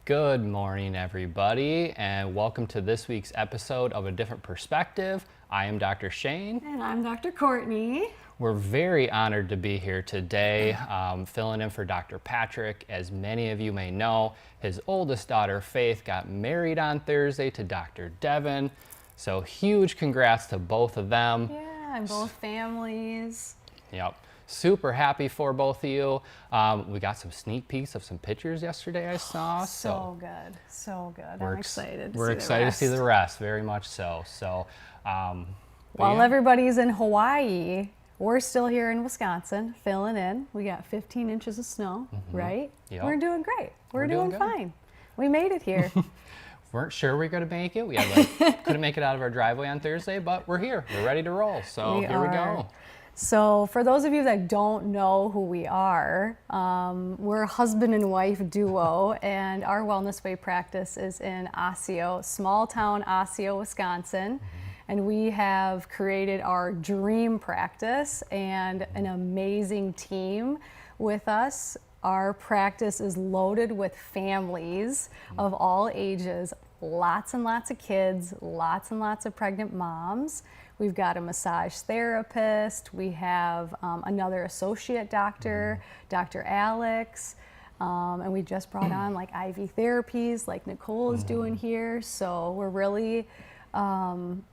Good morning, everybody, and welcome to this week's episode of A Different Perspective. I am Dr. Shane. And I'm Dr. Courtney. We're very honored to be here today, filling in for Dr. Patrick. As many of you may know, his oldest daughter, Faith, got married on Thursday to Dr. Devin. So huge congrats to both of them. Yeah, and both families. Yep. Super happy for both of you. We got some sneak peeks of some pictures yesterday I saw. So good, so good. I'm excited. We're excited to see the rest, very much so. While everybody's in Hawaii, we're still here in Wisconsin, filling in. We got 15 inches of snow, right? Yep. We're doing great. We're doing fine. We made it here. Weren't sure we were going to make it. We couldn't make it out of our driveway on Thursday, but we're here. We're ready to roll. So here we go. So for those of you that don't know who we are, we're a husband and wife duo, and our Wellness Way practice is in Osseo, small town Osseo, Wisconsin. And we have created our dream practice and an amazing team with us. Our practice is loaded with families of all ages, lots and lots of kids, lots and lots of pregnant moms. We've got a massage therapist. We have another associate doctor, Dr. Alex. And we just brought on like IV therapies like Nicole is doing here. So we're really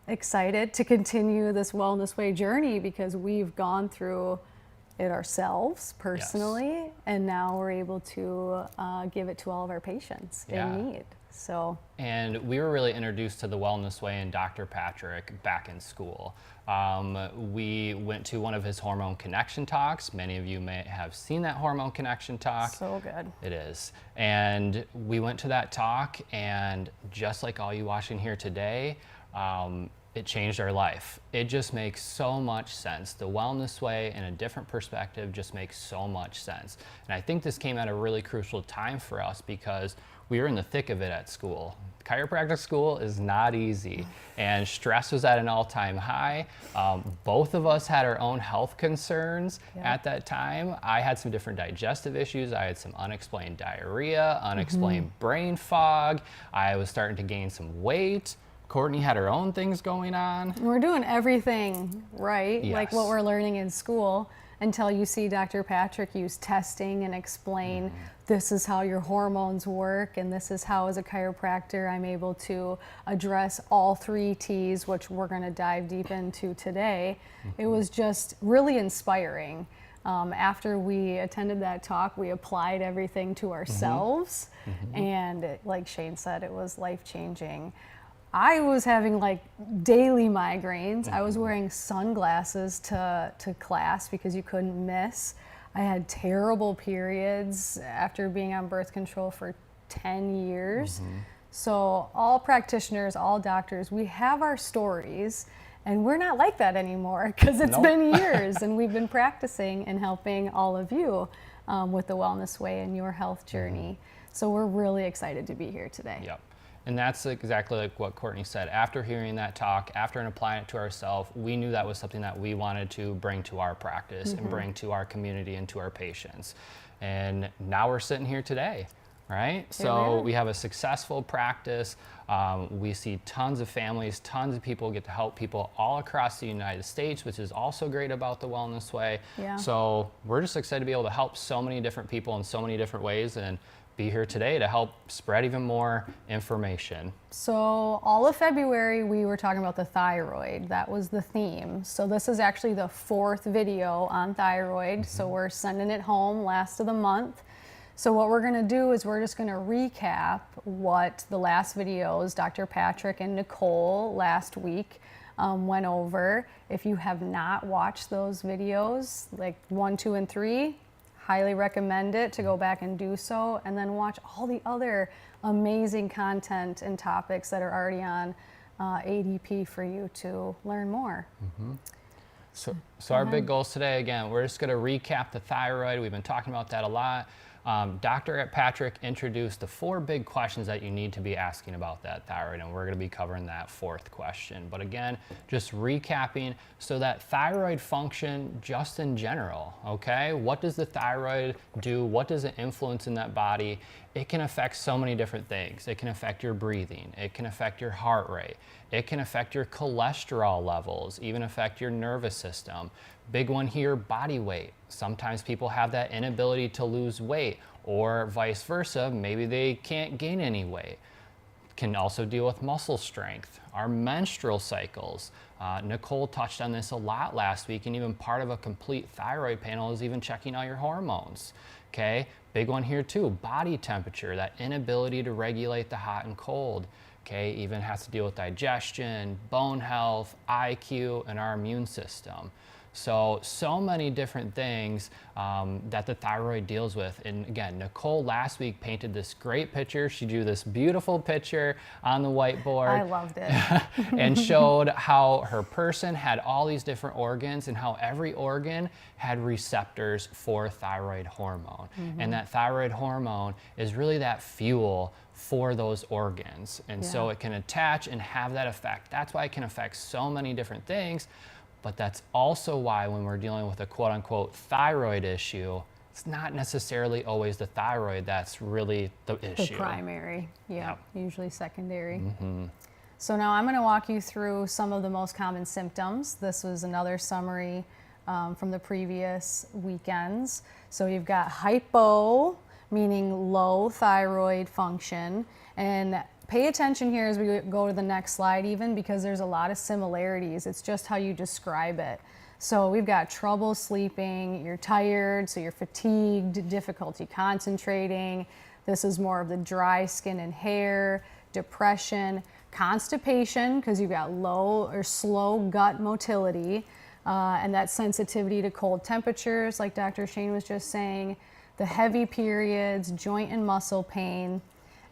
excited to continue this Wellness Way journey because we've gone through it ourselves personally, and now we're able to give it to all of our patients in need. And we were really introduced to the Wellness Way and Dr. Patrick back in school. We went to one of his hormone connection talks. Many of you may have seen that hormone connection talk. So good. It is. And we went to that talk, and just like all you watching here today, it changed our life. It just makes so much sense. The Wellness Way in a different perspective just makes so much sense. And I think this came at a really crucial time for us because we were in the thick of it at school. Chiropractic school is not easy, and stress was at an all-time high. Both of us had our own health concerns at that time. I had some different digestive issues. I had some unexplained diarrhea, unexplained brain fog. I was starting to gain some weight. Courtney had her own things going on. We're doing everything right, like what we're learning in school, until you see Dr. Patrick use testing and explain this is how your hormones work, and this is how, as a chiropractor, I'm able to address all 3 T's, which we're going to dive deep into today. It was just really inspiring. After we attended that talk, we applied everything to ourselves, and like Shane said, it was life-changing. I was having like daily migraines. I was wearing sunglasses to class because you couldn't miss. I had terrible periods after being on birth control for 10 years. So all practitioners, all doctors, we have our stories, and we're not like that anymore because it's been years and we've been practicing and helping all of you with the Wellness Way and your health journey. So we're really excited to be here today. Yep. And that's exactly like what Courtney said. After hearing that talk, after applying it to ourselves, we knew that was something that we wanted to bring to our practice and bring to our community and to our patients. And now we're sitting here today, right? So we have a successful practice. We see tons of families, tons of people get to help people all across the United States, which is also great about the Wellness Way. So we're just excited to be able to help so many different people in so many different ways, and be here today to help spread even more information. So all of February we were talking about the thyroid. That was the theme. So this is actually the 4th video on thyroid. So we're sending it home last of the month. So what we're going to do is we're just going to recap what the last videos Dr. Patrick and Nicole last week went over. If you have not watched those videos, like 1, 2, and 3, highly recommend it to go back and do so, and then watch all the other amazing content and topics that are already on ADP for you to learn more. So our big goals today, again, we're just going to recap the thyroid. We've been talking about that a lot. Dr. Patrick introduced the 4 big questions that you need to be asking about that thyroid, and we're going to be covering that 4th question. But again, just recapping, so that thyroid function just in general, okay? What does the thyroid do? What does it influence in that body? It can affect so many different things. It can affect your breathing. It can affect your heart rate. It can affect your cholesterol levels, even affect your nervous system. Big one here, body weight. Sometimes people have that inability to lose weight, or vice versa, maybe they can't gain any weight. Can also deal with muscle strength, our menstrual cycles. Nicole touched on this a lot last week, and even part of a complete thyroid panel is even checking out your hormones. Okay, big one here too, body temperature, that inability to regulate the hot and cold. Okay, even has to deal with digestion, bone health, IQ, and our immune system. So many different things that the thyroid deals with. And again, Nicole last week painted this great picture. She drew this beautiful picture on the whiteboard. I loved it. And showed how her person had all these different organs and how every organ had receptors for thyroid hormone. And that thyroid hormone is really that fuel for those organs. And so it can attach and have that effect. That's why it can affect so many different things. But that's also why when we're dealing with a quote unquote thyroid issue, it's not necessarily always the thyroid that's really the issue. The primary, usually secondary. So now I'm going to walk you through some of the most common symptoms. This was another summary from the previous weekends. So you've got hypo, meaning low thyroid function, and pay attention here as we go to the next slide even, because there's a lot of similarities. It's just how you describe it. So we've got trouble sleeping, you're tired, so you're fatigued, difficulty concentrating. This is more of the dry skin and hair, depression, constipation, because you've got low or slow gut motility, and that sensitivity to cold temperatures, like Dr. Shane was just saying, the heavy periods, joint and muscle pain.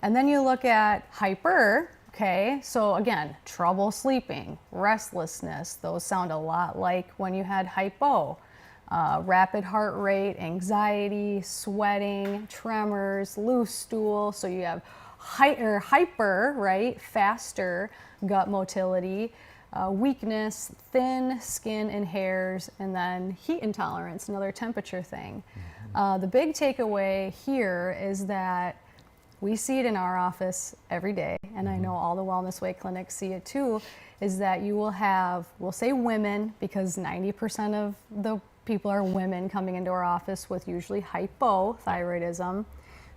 And then you look at hyper, okay? So again, trouble sleeping, restlessness, those sound a lot like when you had hypo. Rapid heart rate, anxiety, sweating, tremors, loose stool. So you have hyper, right? Faster gut motility, weakness, thin skin and hairs, and then heat intolerance, another temperature thing. The big takeaway here is that we see it in our office every day, and I know all the Wellness Way clinics see it too, is that you will have, we'll say women, because 90% of the people are women coming into our office with usually hypothyroidism.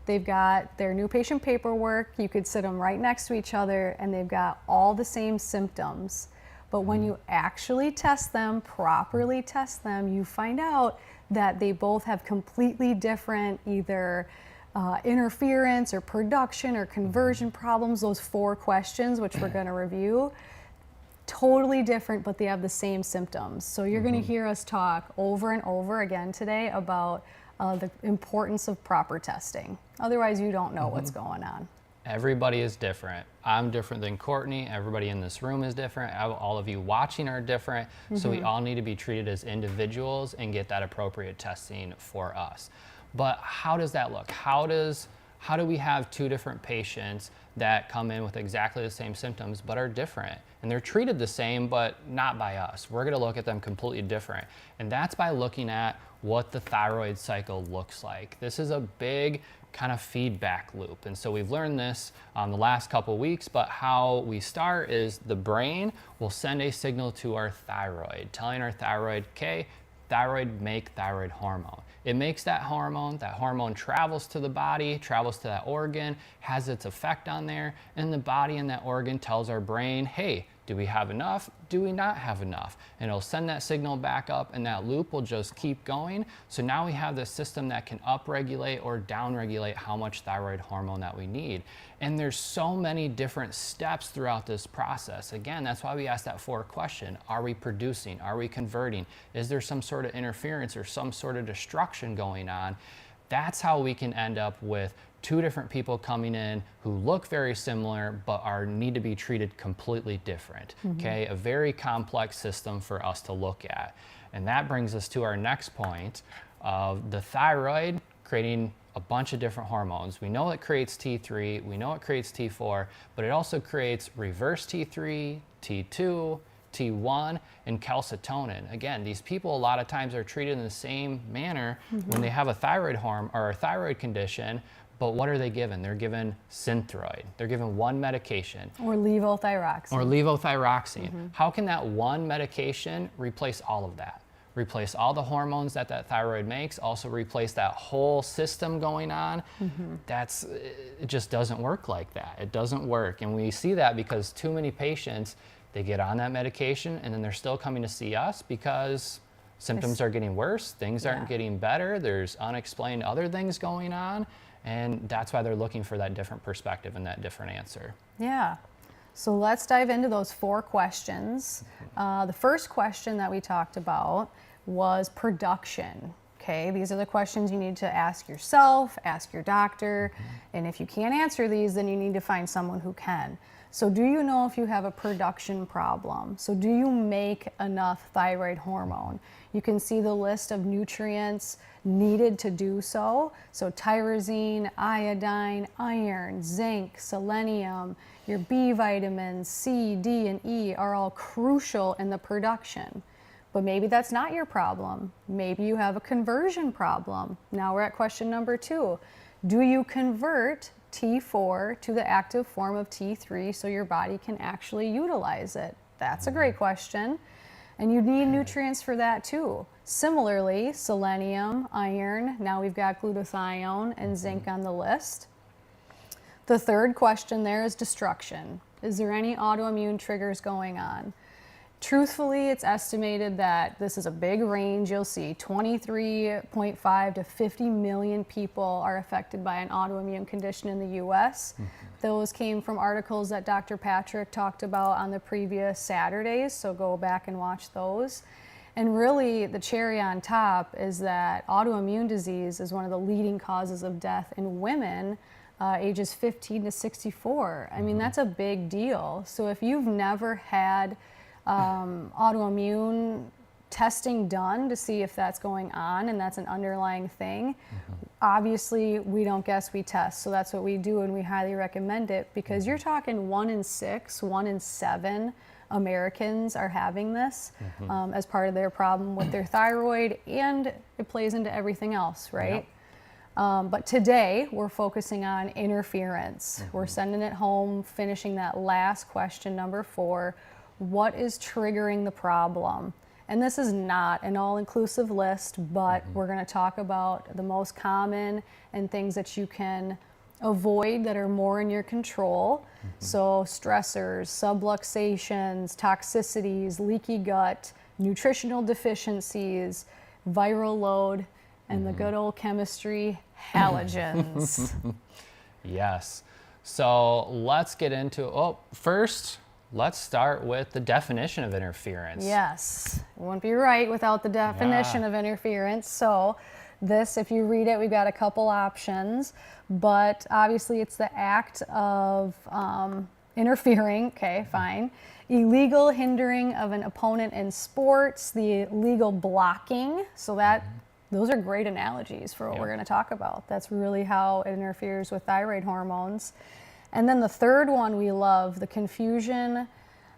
They've got their new patient paperwork, you could sit them right next to each other, and they've got all the same symptoms. But when you actually test them, properly test them, you find out that they both have completely different either interference or production or conversion problems, those 4 questions, which we're going to review, totally different, but they have the same symptoms. So you're going to hear us talk over and over again today about the importance of proper testing. Otherwise, you don't know what's going on. Everybody is different. I'm different than Courtney. Everybody in this room is different. All of you watching are different. So we all need to be treated as individuals and get that appropriate testing for us. But how does that look? How do we have 2 different patients that come in with exactly the same symptoms but are different? And they're treated the same, but not by us. We're gonna look at them completely different. And that's by looking at what the thyroid cycle looks like. This is a big kind of feedback loop. And so we've learned this the last couple weeks, but how we start is the brain will send a signal to our thyroid, telling our thyroid, okay, thyroid, make thyroid hormone. It makes that hormone travels to the body, travels to that organ, has its effect on there, and the body and that organ tells our brain, hey, do we have enough? Do we not have enough? And it'll send that signal back up, and that loop will just keep going. So now we have this system that can upregulate or downregulate how much thyroid hormone that we need. And there's so many different steps throughout this process. Again, that's why we asked that 4th question. Are we producing? Are we converting? Is there some sort of interference or some sort of destruction going on? That's how we can end up with 2 different people coming in who look very similar but need to be treated completely different. Okay, a very complex system for us to look at. And that brings us to our next point of the thyroid creating a bunch of different hormones. We know it creates T3, we know it creates T4, but it also creates reverse T3, T2, T1, and calcitonin. Again, these people a lot of times are treated in the same manner when they have a thyroid hormone or a thyroid condition, but what are they given? They're given Synthroid. They're given one medication. Or levothyroxine. Or levothyroxine. How can that one medication replace all of that? Replace all the hormones that that thyroid makes, also replace that whole system going on. It just doesn't work like that. It doesn't work. And we see that because too many patients, they get on that medication and then they're still coming to see us because symptoms are getting worse, things aren't getting better, there's unexplained other things going on, and that's why they're looking for that different perspective and that different answer. Yeah. So let's dive into those 4 questions. The first question that we talked about was production. Okay, these are the questions you need to ask yourself, ask your doctor, and if you can't answer these, then you need to find someone who can. So do you know if you have a production problem? So do you make enough thyroid hormone? You can see the list of nutrients needed to do so. So tyrosine, iodine, iron, zinc, selenium, your B vitamins, C, D, and E are all crucial in the production. But maybe that's not your problem. Maybe you have a conversion problem. Now we're at question number 2. Do you convert T4 to the active form of T3 so your body can actually utilize it? That's a great question. And you need nutrients for that too. Similarly, selenium, iron, now we've got glutathione and zinc on the list. The third question there is destruction. Is there any autoimmune triggers going on? Truthfully, it's estimated that this is a big range. You'll see 23.5 to 50 million people are affected by an autoimmune condition in the US. Those came from articles that Dr. Patrick talked about on the previous Saturdays, so go back and watch those. And really, the cherry on top is that autoimmune disease is one of the leading causes of death in women ages 15 to 64. I mean, that's a big deal. So if you've never had autoimmune testing done to see if that's going on and that's an underlying thing, obviously we don't guess, we test. So that's what we do, and we highly recommend it because you're talking 1 in 6, 1 in 7 Americans are having this as part of their problem with their thyroid, and it plays into everything else, right? But today we're focusing on interference. We're sending it home, finishing that last question, number 4. What is triggering the problem? And this is not an all-inclusive list, but we're going to talk about the most common and things that you can avoid that are more in your control. So stressors, subluxations, toxicities, leaky gut, nutritional deficiencies, viral load, and the good old chemistry, halogens. Yes. So let's get into, first, let's start with the definition of interference. Yes, it wouldn't be right without the definition of interference. So this, if you read it, we've got a couple options, but obviously it's the act of interfering, okay, fine. Illegal hindering of an opponent in sports, the legal blocking, so that those are great analogies for what we're going to talk about. That's really how it interferes with thyroid hormones. And then the third one we love, the confusion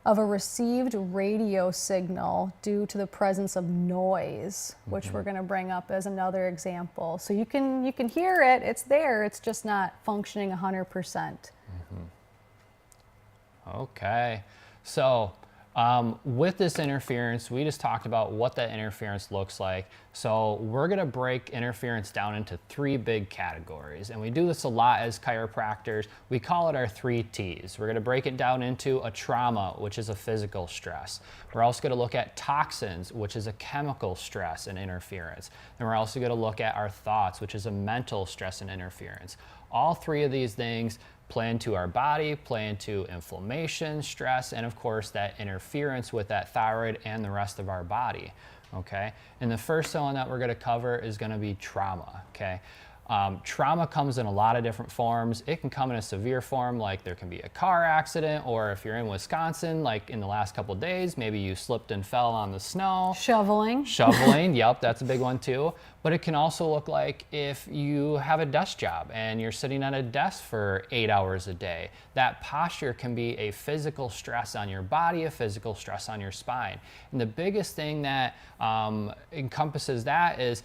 of a received radio signal due to the presence of noise, which we're going to bring up as another example. So you can hear it, it's there, it's just not functioning 100%. Okay, so with this interference, we just talked about what that interference looks like. So we're going to break interference down into 3 big categories. And we do this a lot as chiropractors. We call it our 3 T's. We're going to break it down into a trauma, which is a physical stress. We're also going to look at toxins, which is a chemical stress and interference. And we're also going to look at our thoughts, which is a mental stress and interference. All 3 of these things play into our body, play into inflammation, stress, and of course that interference with that thyroid and the rest of our body, okay? And the first one that we're gonna cover is gonna be trauma, okay? Trauma comes in a lot of different forms. It can come in a severe form, like there can be a car accident, or if you're in Wisconsin, like in the last couple of days, maybe you slipped and fell on the snow. Shoveling. Shoveling, yep, that's a big one too. But it can also look like if you have a desk job and you're sitting at a desk for 8 hours a day. That posture can be a physical stress on your body, a physical stress on your spine. And the biggest thing that encompasses that is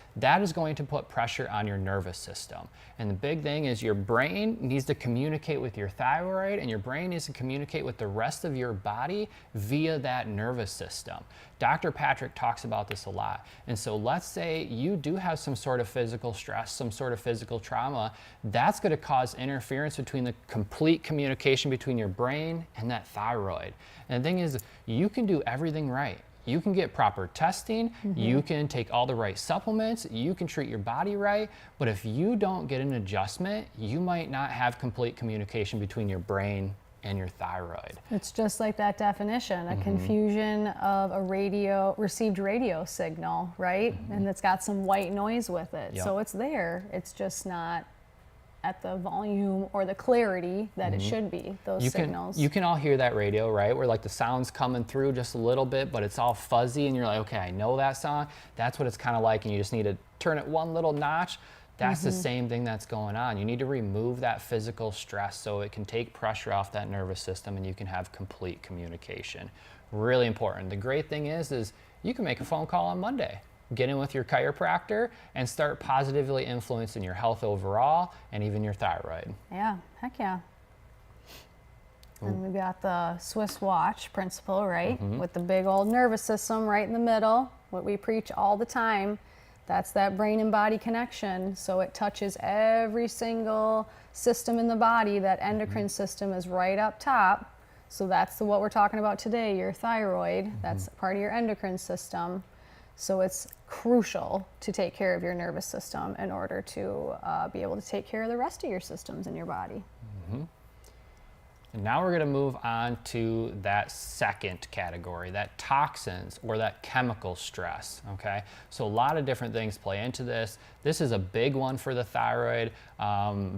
going to put pressure on your nervous system. And the big thing is your brain needs to communicate with your thyroid, and your brain needs to communicate with the rest of your body via that nervous system. Dr. Patrick talks about this a lot. And so let's say you do have some sort of physical stress, some sort of physical trauma, that's going to cause interference between the complete communication between your brain and that thyroid. And the thing is, you can do everything right. You can get proper testing, you can take all the right supplements, you can treat your body right, but if you don't get an adjustment, you might not have complete communication between your brain and your thyroid. It's just like that definition, a confusion of a received radio signal, right? And it's got some white noise with it. Yep. So it's there, it's just not at the volume or the clarity that it should be, those signals. You can all hear that radio, right? Where like the sound's coming through just a little bit, but it's all fuzzy and you're like, okay, I know that song. That's what it's kind of like, and you just need to turn it one little notch. That's the same thing that's going on. You need to remove that physical stress so it can take pressure off that nervous system and you can have complete communication. Really important. The great thing is you can make a phone call on Monday. Get in with your chiropractor and start positively influencing your health overall and even your thyroid. Yeah, heck yeah. And we got the Swiss watch principle, right? With the big old nervous system right in the middle, what we preach all the time. That's that brain and body connection. So it touches every single system in the body. That endocrine system is right up top. So that's what we're talking about today, your thyroid. That's part of your endocrine system. So it's crucial to take care of your nervous system in order to be able to take care of the rest of your systems in your body. And now we're going to move on to that second category, that toxins or that chemical stress, okay? So a lot of different things play into this. This is a big one for the thyroid,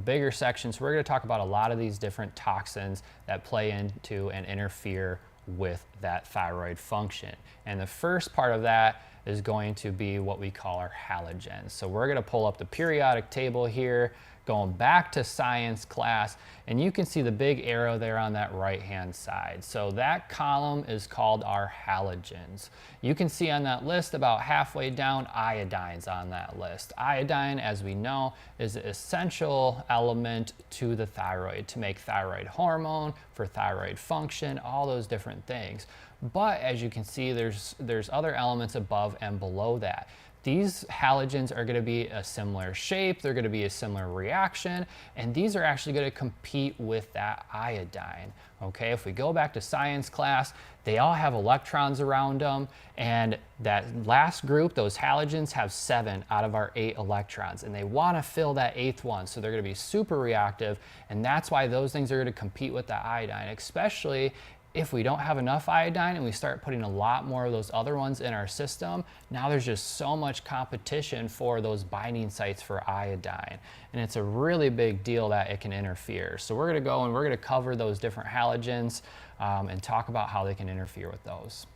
bigger section. So we're going to talk about a lot of these different toxins that play into and interfere with that thyroid function. And the first part of that is going to be what we call our halogens. So we're going to pull up the periodic table here, going back to science class, and you can see the big arrow there on that right hand side. So that column is called our halogens. You can see on that list about halfway down, iodine's on that list. Iodine, as we know, is an essential element to the thyroid, to make thyroid hormone, for thyroid function, all those different things. But as you can see, there's other elements above and below that. These halogens are going to be a similar shape, they're going to be a similar reaction, and these are actually going to compete with that iodine. Okay, if we go back to science class, they all have electrons around them, and that last group, those halogens, have 7 out of our 8 electrons, and they want to fill that 8th one, so they're going to be super reactive, and that's why those things are going to compete with the iodine, especially if we don't have enough iodine and we start putting a lot more of those other ones in our system. Now there's just so much competition for those binding sites for iodine. And it's a really big deal that it can interfere. So we're gonna go and we're gonna cover those different halogens and talk about how they can interfere with those.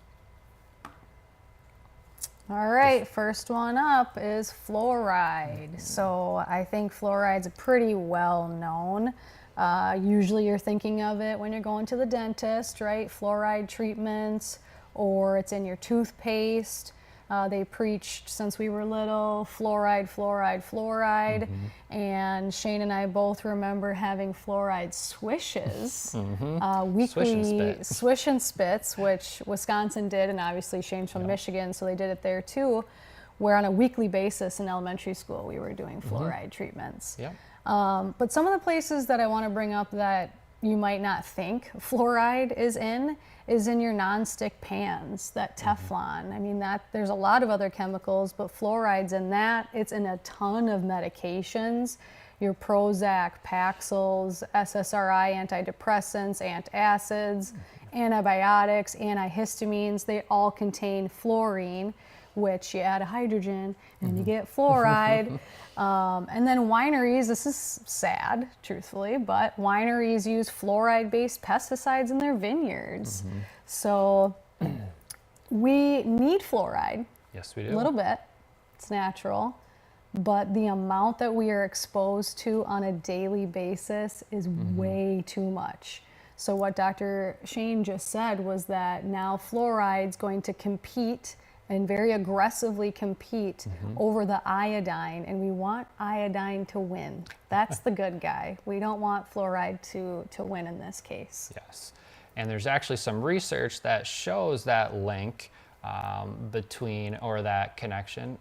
All right, first one up is fluoride. So I think fluoride's pretty well known. Usually you're thinking of it when you're going to the dentist, right? Fluoride treatments, or it's in your toothpaste. They preached since we were little, fluoride, fluoride, fluoride. And Shane and I both remember having fluoride swishes, weekly swish and spits, which Wisconsin did, and obviously Shane's from Michigan, so they did it there too, where on a weekly basis in elementary school we were doing fluoride treatments. But some of the places that I want to bring up that you might not think fluoride is in your nonstick pans, that Teflon. I mean, there's a lot of other chemicals, but fluoride's in that. It's in a ton of medications. Your Prozac, Paxils, SSRI, antidepressants, antacids, antibiotics, antihistamines, they all contain fluorine, which you add a hydrogen and you get fluoride. And then wineries, this is sad, truthfully, but wineries use fluoride-based pesticides in their vineyards. So we need fluoride. Yes, we do. A little bit. It's natural. But the amount that we are exposed to on a daily basis is way too much. So what Dr. Shane just said was that now fluoride's going to compete and very aggressively compete over the iodine, and we want iodine to win. That's the good guy. We don't want fluoride to win in this case. Yes, and there's actually some research that shows that link between, or that connection.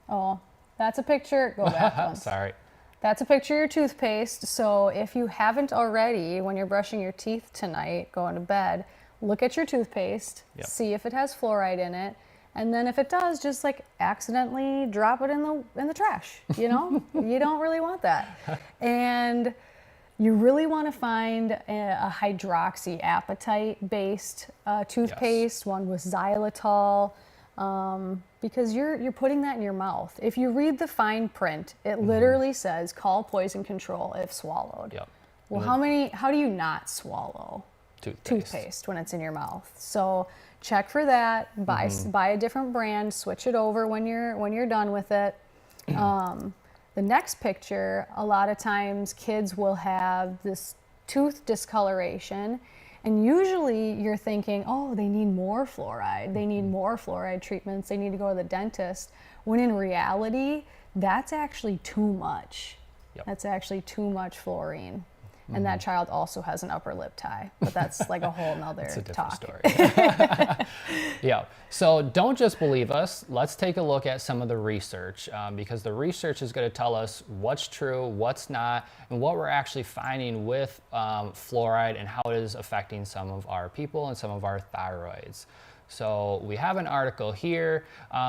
Oh, that's a picture. Go back once. Sorry. That's a picture of your toothpaste. So if you haven't already, when you're brushing your teeth tonight, going to bed, look at your toothpaste, see if it has fluoride in it. And then if it does, just like accidentally drop it in the trash, you know? You don't really want that. And you really want to find a hydroxyapatite-based toothpaste, one with xylitol, because you're putting that in your mouth. If you read the fine print, it literally says call poison control if swallowed. Well, how do you not swallow toothpaste when it's in your mouth? So check for that. Buy a different brand. Switch it over when you're done with it. The next picture, a lot of times kids will have this tooth discoloration, and usually you're thinking, oh, they need more fluoride. They need more fluoride treatments. They need to go to the dentist. When in reality, that's actually too much. That's actually too much fluorine. And that child also has an upper lip tie, but that's like a whole nother It's a different talk. story. Yeah, so don't just believe us. Let's take a look at some of the research, because the research is going to tell us what's true, what's not, and what we're actually finding with fluoride and how it is affecting some of our people and some of our thyroids. So we have an article here.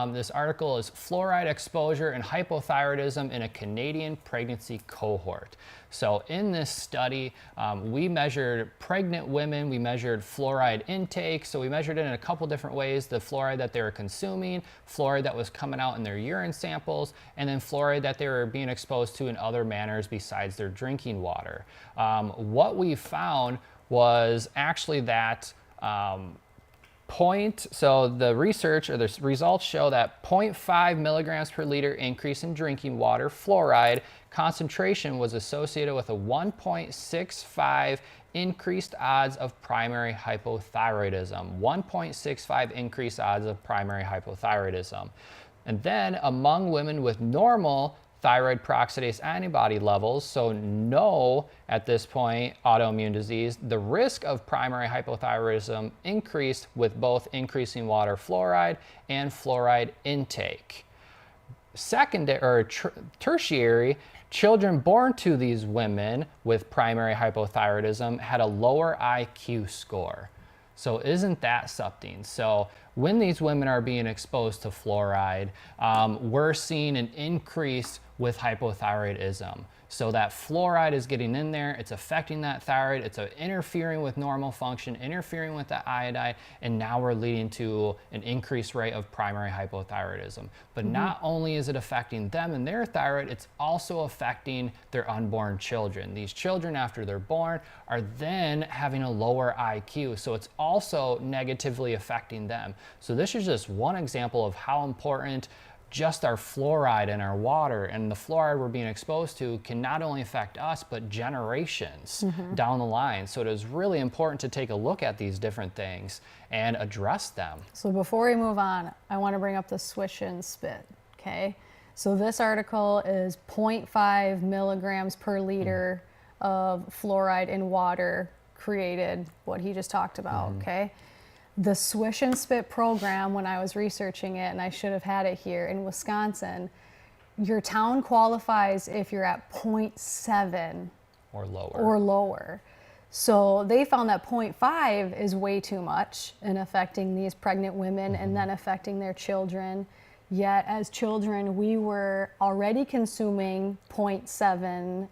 This article is Fluoride Exposure and Hypothyroidism in a Canadian Pregnancy Cohort. So in this study, we measured pregnant women, we measured fluoride intake. So we measured it in a couple different ways: the fluoride that they were consuming, fluoride that was coming out in their urine samples, and then fluoride that they were being exposed to in other manners besides their drinking water. What we found was actually that so the research, or the results show that 0.5 milligrams per liter increase in drinking water fluoride concentration was associated with a 1.65 increased odds of primary hypothyroidism. 1.65 increased odds of primary hypothyroidism. And then among women with normal thyroid peroxidase antibody levels, so no, at this point, autoimmune disease, the risk of primary hypothyroidism increased with both increasing water fluoride and fluoride intake. Secondary or tertiary, children born to these women with primary hypothyroidism had a lower IQ score. So isn't that something? So when these women are being exposed to fluoride, we're seeing an increase with hypothyroidism. So that fluoride is getting in there, it's affecting that thyroid, it's interfering with normal function, interfering with the iodine, and now we're leading to an increased rate of primary hypothyroidism. But not only is it affecting them and their thyroid, it's also affecting their unborn children. These children, after they're born, are then having a lower IQ, so it's also negatively affecting them. So this is just one example of how important just our fluoride in our water and the fluoride we're being exposed to can not only affect us, but generations down the line. So it is really important to take a look at these different things and address them. So before we move on, I want to bring up the swish and spit, okay? So this article is 0.5 milligrams per liter of fluoride in water created what he just talked about, okay? The swish and spit program, when I was researching it, and I should have had it here in Wisconsin, your town qualifies if you're at 0.7 or lower. So they found that 0.5 is way too much in affecting these pregnant women and then affecting their children. Yet as children, we were already consuming 0.7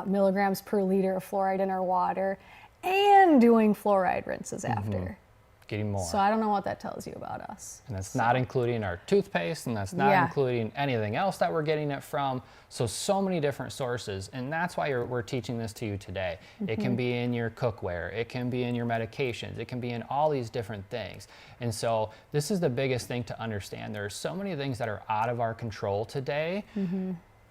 milligrams per liter of fluoride in our water and doing fluoride rinses after. getting more. So I don't know what that tells you about us. And that's not including our toothpaste, and that's not including anything else that we're getting it from. So many different sources, and that's why we're teaching this to you today. It can be in your cookware, it can be in your medications, it can be in all these different things. And so this is the biggest thing to understand. There are so many things that are out of our control today.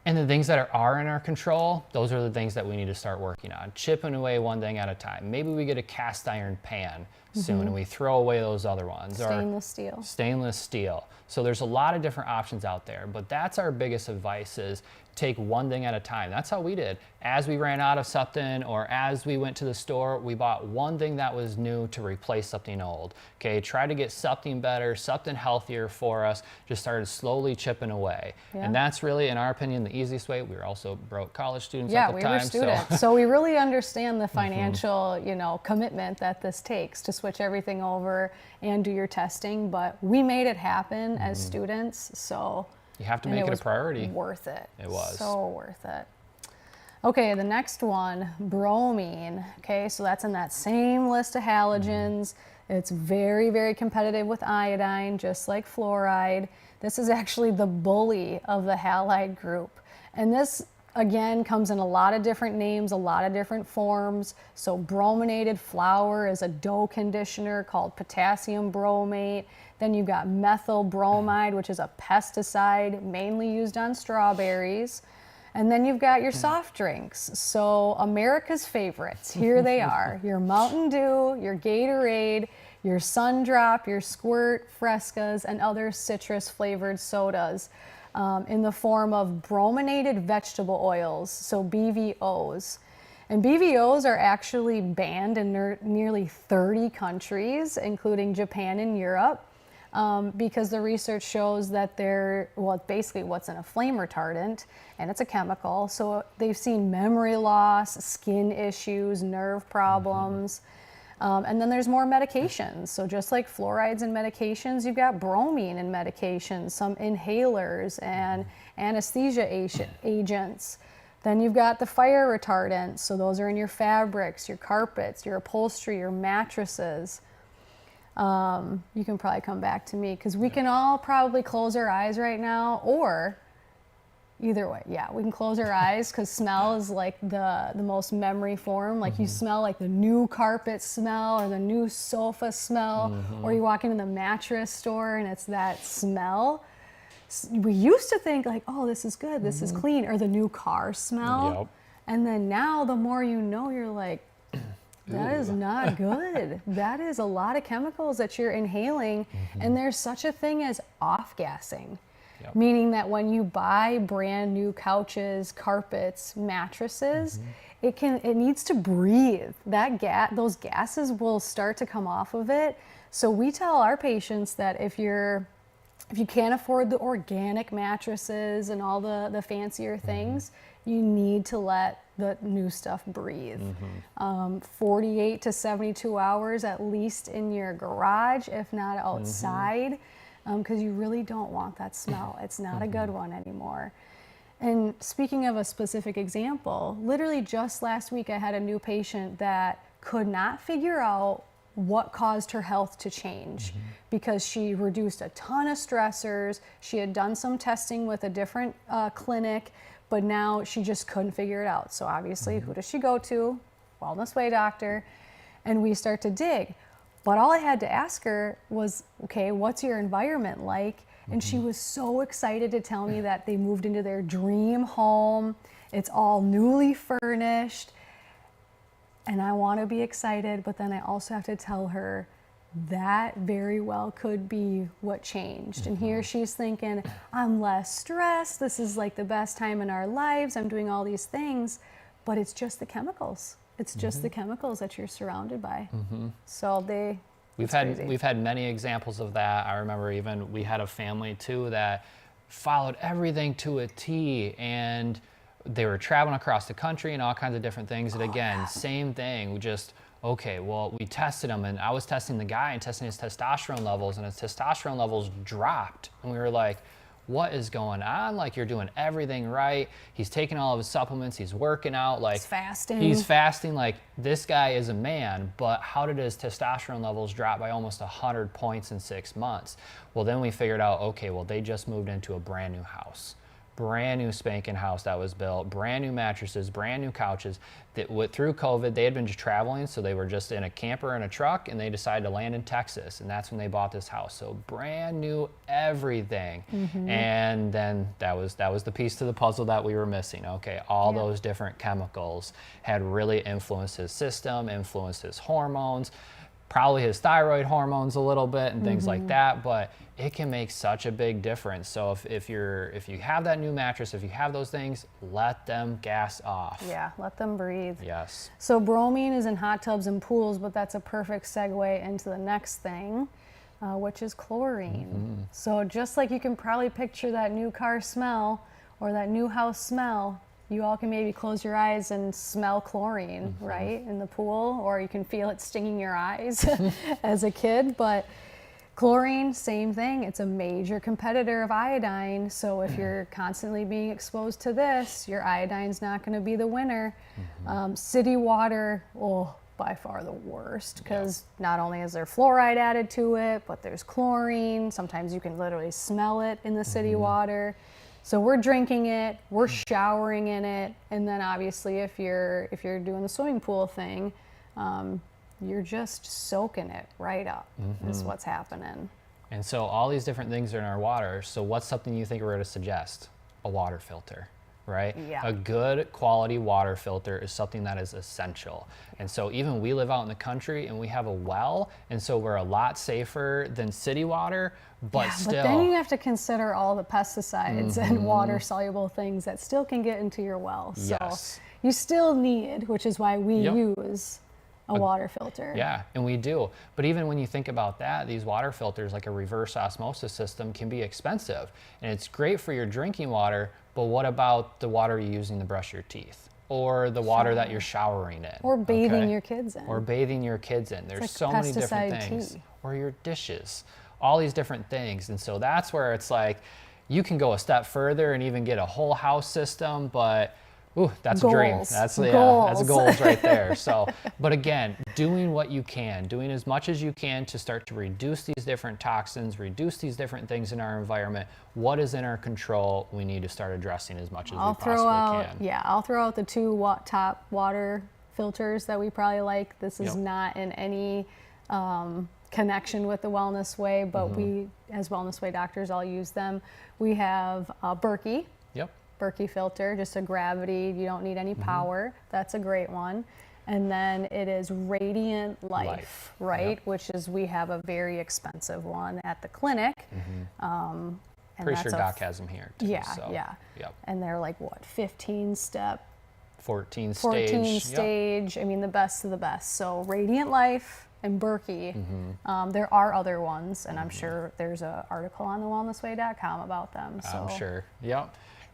And the things that are in our control, those are the things that we need to start working on. Chipping away one thing at a time. Maybe we get a cast iron pan soon and we throw away those other ones. Stainless steel. Stainless steel. So there's a lot of different options out there, but that's our biggest advice is take one thing at a time. That's how we did. As we ran out of something or as we went to the store, we bought one thing that was new to replace something old. Okay, try to get something better, something healthier for us, just started slowly chipping away. And that's really, in our opinion, the easiest way. We were also broke college students at the time. Yeah, we were students. So we really understand the financial, you know, commitment that this takes to switch everything over and do your testing, but we made it happen as students, so. You have to make it a priority. Worth it. It was. So worth it. Okay, the next one, bromine. Okay, so that's in that same list of halogens. It's very, very competitive with iodine, just like fluoride. This is actually the bully of the halide group. And this, again, comes in a lot of different names, a lot of different forms. So brominated flour is a dough conditioner called potassium bromate. Then you've got methyl bromide, which is a pesticide mainly used on strawberries. And then you've got your soft drinks. So America's favorites, here they are. Your Mountain Dew, your Gatorade, your Sundrop, your Squirt, Frescas, and other citrus flavored sodas in the form of brominated vegetable oils, so BVOs. And BVOs are actually banned in nearly 30 countries, including Japan and Europe. Because the research shows that they're, well, basically what's in a flame retardant, and it's a chemical. So they've seen memory loss, skin issues, nerve problems. And then there's more medications. So just like fluorides in medications, you've got bromine in medications, some inhalers and anesthesia agents. Then you've got the fire retardants. So those are in your fabrics, your carpets, your upholstery, your mattresses. You can probably come back to me because we can all probably close our eyes right now, or either way, yeah, we can close our eyes because smell is like the most memory form. Like you smell like the new carpet smell or the new sofa smell, or you walk into the mattress store and it's that smell. We used to think like, oh, this is good, this is clean, or the new car smell. And then now the more you know, you're like, that is not good. That is a lot of chemicals that you're inhaling. And there's such a thing as off-gassing, meaning that when you buy brand new couches, carpets, mattresses, it needs to breathe. Those gases will start to come off of it. So we tell our patients that if you can't afford the organic mattresses and all the fancier things, you need to let the new stuff breathe. 48 to 72 hours at least in your garage, if not outside, because you really don't want that smell. It's not a good one anymore. And speaking of a specific example, literally just last week I had a new patient that could not figure out what caused her health to change because she reduced a ton of stressors. She had done some testing with a different clinic, but now she just couldn't figure it out. So obviously, who does she go to? Wellness Way doctor. And we start to dig. But all I had to ask her was, okay, what's your environment like? And she was so excited to tell me that they moved into their dream home. It's all newly furnished. And I want to be excited, but then I also have to tell her that very well could be what changed. And here she's thinking, I'm less stressed. This is like the best time in our lives. I'm doing all these things, but it's just the chemicals. It's just the chemicals that you're surrounded by. So we've had many examples of that. I remember even we had a family too that followed everything to a T, and they were traveling across the country and all kinds of different things. And again, same thing. We just, okay, well, we tested him, and I was testing the guy and testing his testosterone levels, and his testosterone levels dropped. And we were like, what is going on? Like, you're doing everything right. He's taking all of his supplements. He's working out. Like, he's fasting. Like, this guy is a man, but how did his testosterone levels drop by almost 100 points in 6 months? Well, then we figured out, okay, well, they just moved into a brand new house. Brand new spanking house that was built, brand new mattresses, brand new couches. That through COVID, they had been just traveling, so they were just in a camper and a truck, and they decided to land in Texas, and that's when they bought this house. So brand new everything. And then that was the piece to the puzzle that we were missing. Okay, all those different chemicals had really influenced his system, influenced his hormones, probably his thyroid hormones a little bit and things like that, but it can make such a big difference. So if you have that new mattress, if you have those things, let them gas off. Yeah, let them breathe. Yes. So bromine is in hot tubs and pools, but that's a perfect segue into the next thing, which is chlorine. So just like you can probably picture that new car smell or that new house smell, you all can maybe close your eyes and smell chlorine, right, in the pool, or you can feel it stinging your eyes as a kid. But chlorine, same thing. It's a major competitor of iodine. So if you're constantly being exposed to this, your iodine's not going to be the winner. City water, by far the worst, because not only is there fluoride added to it, but there's chlorine. Sometimes you can literally smell it in the city water. So we're drinking it, we're showering in it, and then obviously if you're doing the swimming pool thing, you're just soaking it right up, is what's happening. And so all these different things are in our water. So what's something you think we're going to suggest? A water filter, right? Yeah. A good quality water filter is something that is essential. And so even we live out in the country and we have a well, and so we're a lot safer than city water, but still. But then you have to consider all the pesticides and water soluble things that still can get into your well. So you still need, which is why we use a water filter. Yeah, and we do. But even when you think about that, these water filters, like a reverse osmosis system, can be expensive. And it's great for your drinking water, but what about the water you're using to brush your teeth? Or the water that you're showering in? Or bathing your kids in. Or bathing your kids in. There's like so many different things. Tea. Or your dishes. All these different things. And so that's where it's like, you can go a step further and even get a whole house system, but ooh, that's a dream. That's goals right there. So, but again, doing what you can, doing as much as you can to start to reduce these different toxins, reduce these different things in our environment. What is in our control, we need to start addressing as much as we possibly can. Yeah, I'll throw out the two top water filters that we probably like. This is not in any connection with the Wellness Way, but we, as Wellness Way doctors, all use them. We have Berkey. Berkey filter, just a gravity, you don't need any power. That's a great one. And then it is Radiant Life, right? Which is, we have a very expensive one at the clinic. And pretty sure Doc has them here too. And they're like, what, 15 step? 14 stage. I mean, the best of the best. So Radiant Life and Berkey. There are other ones, and I'm sure there's an article on thewellnessway.com about them. So. I'm sure,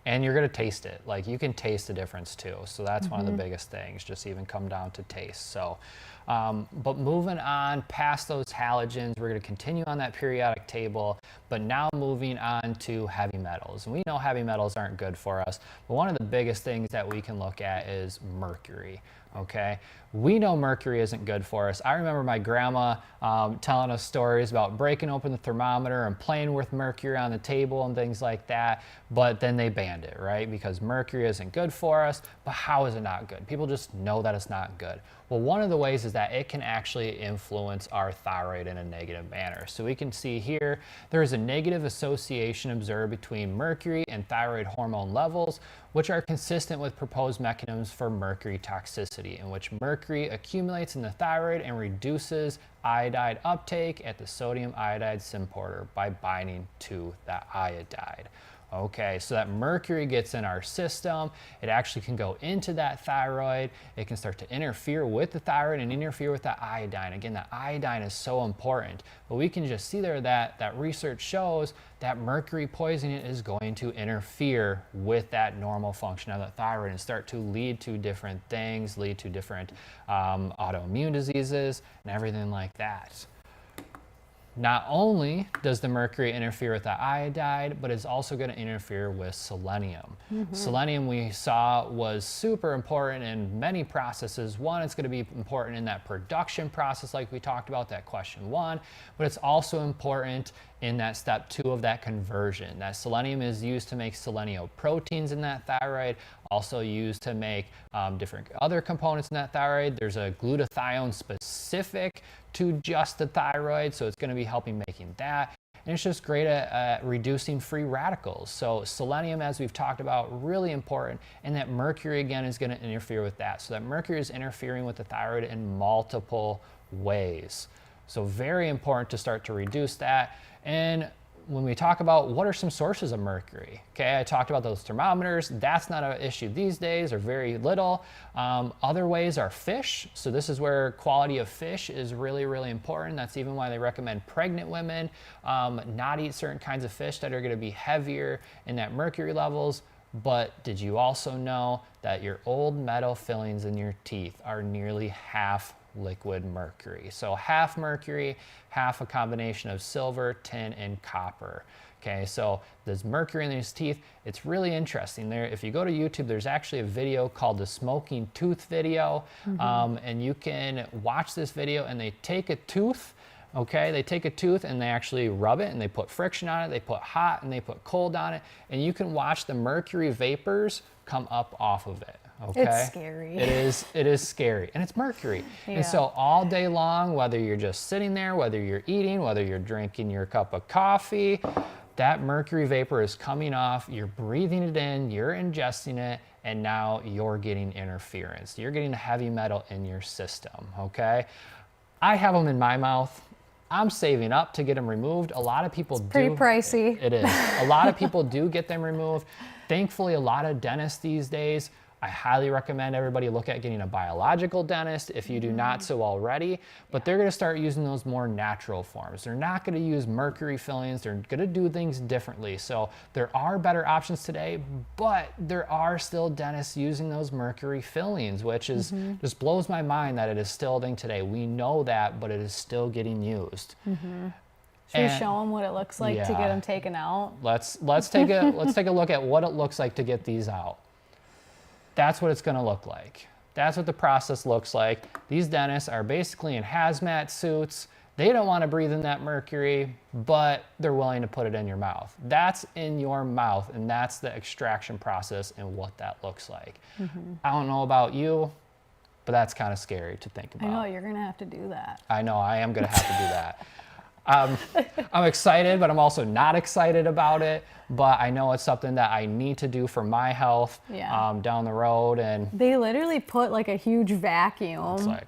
And you're going to taste it. Like, you can taste the difference too. So that's one of the biggest things, just even come down to taste. So, but moving on past those halogens, we're going to continue on that periodic table, but now moving on to heavy metals. And we know heavy metals aren't good for us, but one of the biggest things that we can look at is mercury. Okay, we know mercury isn't good for us. I remember my grandma telling us stories about breaking open the thermometer and playing with mercury on the table and things like that, but then they banned it, right? Because mercury isn't good for us. But how is it not good? People just know that it's not good. Well, one of the ways is that it can actually influence our thyroid in a negative manner. So we can see here, there is a negative association observed between mercury and thyroid hormone levels, which are consistent with proposed mechanisms for mercury toxicity, in which mercury accumulates in the thyroid and reduces iodide uptake at the sodium iodide symporter by binding to the iodide. Okay, so that mercury gets in our system. It actually can go into that thyroid. It can start to interfere with the thyroid and interfere with that iodine. Again, that iodine is so important. But we can just see there that research shows that mercury poisoning is going to interfere with that normal function of the thyroid and start to lead to different things, lead to different autoimmune diseases and everything like that. not only does the mercury interfere with the iodide, but it's also going to interfere with selenium. Selenium, we saw, was super important in many processes. One, it's going to be important in that production process like we talked about, that question 1, but it's also important in that step 2 of that conversion. That selenium is used to make selenoproteins in that thyroid, also used to make different other components in that thyroid. There's a glutathione specific to just the thyroid, so it's going to be helping making that. And it's just great at reducing free radicals. So selenium, as we've talked about, really important. And that mercury, again, is going to interfere with that. So that mercury is interfering with the thyroid in multiple ways. So very important to start to reduce that. And when we talk about what are some sources of mercury, okay, I talked about those thermometers. That's not an issue these days, or very little. Other ways are fish. So this is where quality of fish is really, really important. That's even why they recommend pregnant women not eat certain kinds of fish that are going to be heavier in that mercury levels. But did you also know that your old metal fillings in your teeth are nearly half liquid mercury? So half mercury, half a combination of silver, tin, and copper. Okay, so there's mercury in these teeth. It's really interesting. There, if you go to YouTube, there's actually a video called the smoking tooth video, and you can watch this video. And they take a tooth. Okay, they take a tooth and they actually rub it, and they put friction on it, they put hot and they put cold on it, and you can watch the mercury vapors come up off of it. Okay? It's scary. It is scary, and it's mercury. Yeah. And so all day long, whether you're just sitting there, whether you're eating, whether you're drinking your cup of coffee, that mercury vapor is coming off, you're breathing it in, you're ingesting it, and now you're getting interference. You're getting heavy metal in your system, okay? I have them in my mouth. I'm saving up to get them removed. A lot of people do. Pretty pricey. It is. A lot of people do get them removed. Thankfully, a lot of dentists these days, I highly recommend everybody look at getting a biological dentist if you do not so already, but they're going to start using those more natural forms. They're not going to use mercury fillings. They're going to do things differently. So there are better options today, but there are still dentists using those mercury fillings, which is just blows my mind that it is still a thing today. We know that, but it is still getting used. Should we show them what it looks like to get them taken out? Let's take a look at what it looks like to get these out. That's what it's going to look like. That's what the process looks like. These dentists are basically in hazmat suits. They don't want to breathe in that mercury, but they're willing to put it in your mouth. That's in your mouth, and that's the extraction process and what that looks like. I don't know about you, but that's kind of scary to think about. I know, you're going to have to do that. I know, I am going to have to do that. I'm excited, but I'm also not excited about it. But I know it's something that I need to do for my health down the road. And they literally put like a huge vacuum like,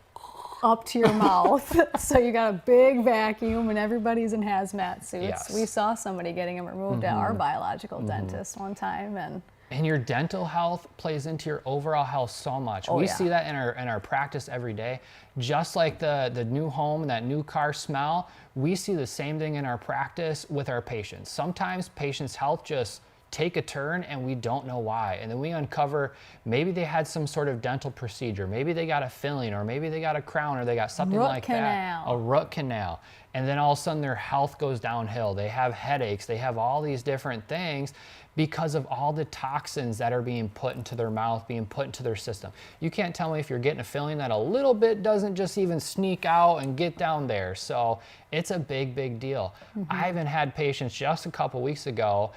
up to your mouth. So you got a big vacuum and everybody's in hazmat suits. Yes. We saw somebody getting them removed at our biological dentist one time. And your dental health plays into your overall health so much. We see that in our practice every day. Just like the new home, that new car smell, we see the same thing in our practice with our patients. Sometimes patients' health just take a turn and we don't know why. And then we uncover maybe they had some sort of dental procedure. Maybe they got a filling, or maybe they got a crown, or they got something like that. A root canal. And then all of a sudden their health goes downhill. They have headaches. They have all these different things because of all the toxins that are being put into their mouth, being put into their system. You can't tell me if you're getting a feeling that a little bit doesn't just even sneak out and get down there. So it's a big, big deal. I even had patients just a couple weeks ago